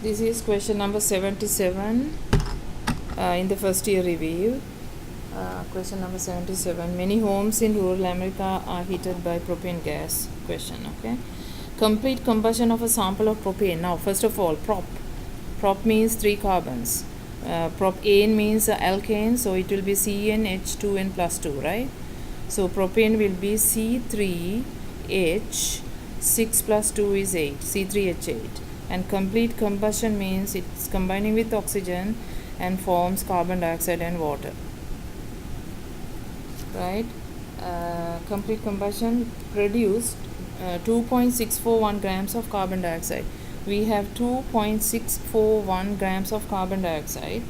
This is question number 77 in the first year review. Question number 77. Many homes in rural America are heated by propane gas. Question, okay. Complete combustion of a sample of propane. Now, first of all, prop. Prop means 3 carbons. Prop-ane means alkane, so it will be CnH2n plus 2, right? So, propane will be C3H, 6 plus 2 is 8, C3H8. And complete combustion means it's combining with oxygen and forms carbon dioxide and water, right? Complete combustion produced 2.641 grams of carbon dioxide. We have 2.641 grams of carbon dioxide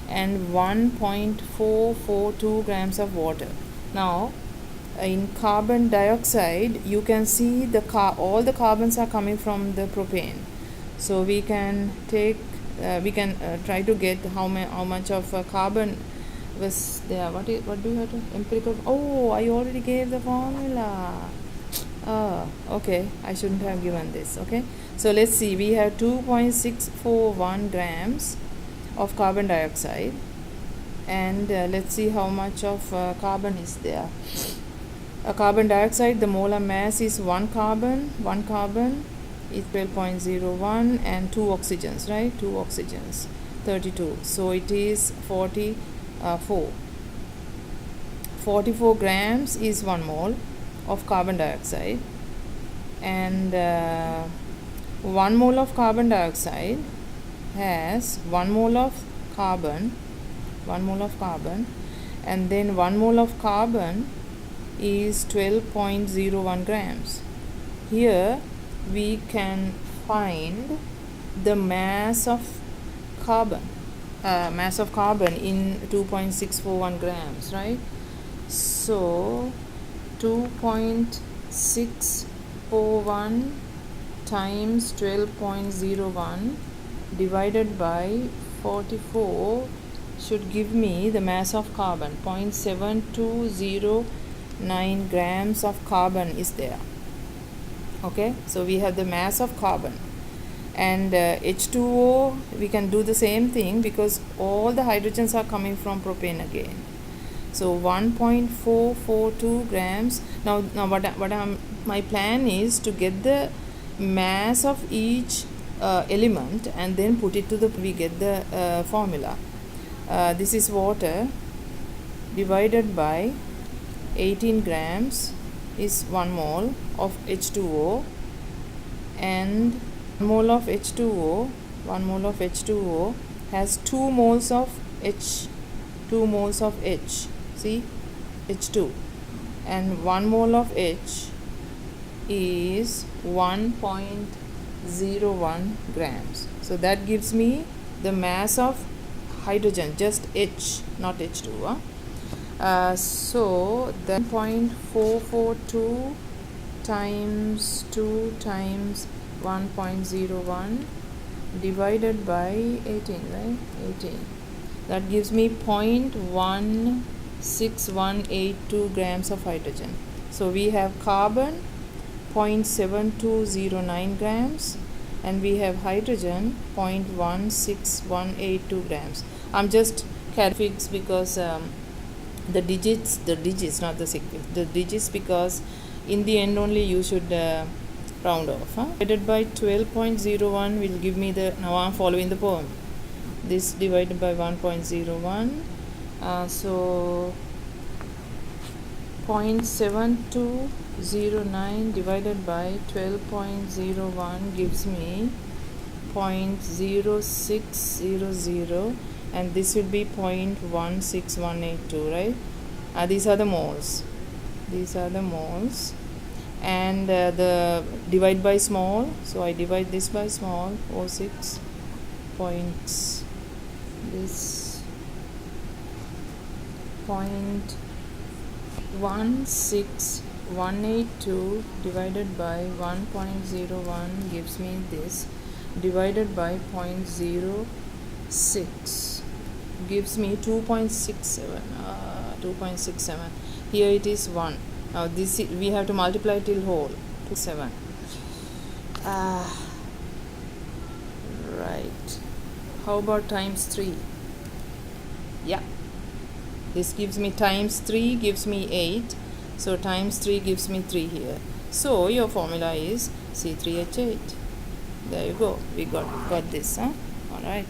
and 1.442 grams of water. Now, in carbon dioxide, you can see all the carbons are coming from the propane. So we can take, try to get how much of carbon was there. What do you have to empirical? Oh, I already gave the formula. Okay, I shouldn't have given this. Okay, so let's see. We have 2.641 grams of carbon dioxide, and let's see how much of carbon is there. Carbon dioxide, the molar mass is 1 carbon is 12.01 and 2 oxygens, right? 2 oxygens, 32. So it is 44. 44 grams is 1 mole of carbon dioxide, and 1 mole of carbon dioxide has 1 mole of carbon, and then 1 mole of carbon is 12.01 grams. Here we can find the mass of carbon in 2.641 grams, right? So 2.641 times 12.01 divided by 44 should give me the mass of carbon. 0.7209 grams of carbon is there. Okay, so we have the mass of carbon, and H2O, we can do the same thing because all the hydrogens are coming from propane again. So 1.442 grams. Now my plan is to get the mass of each element and then put it to we get the formula. This is water divided by 18 grams is 1 mole of H2O, and 1 mole of H2O has 2 moles of H, see, H2, and 1 mole of H is 1.01 grams. So that gives me the mass of hydrogen, just H, not H2. So the 0.442 times 2 times 1.01 divided by 18, right? 18. That gives me 0.16182 grams of hydrogen. So we have carbon 0.7209 grams, and we have hydrogen 0.16182 grams. I'm just careful because the digits, not the sequence, the digits, because in the end only you should round off. Divided by 12.01 will give me the, now I'm following the poem. This divided by 1.01, so 0.7209 divided by 12.01 gives me 0.0600, and this will be 0.16182, right? These are the moles, and the divide by small, so I divide this by small, 06 points, this 0.16182 divided by 1.01 gives me this, divided by 0.06 gives me 2.67. Here it is 1. Now this we have to multiply till whole to 7. Right. How about times 3? Yeah, this gives me times 3 gives me 8, so times 3 gives me 3 here. So your formula is C3H8. There you go, we got this, huh? All right.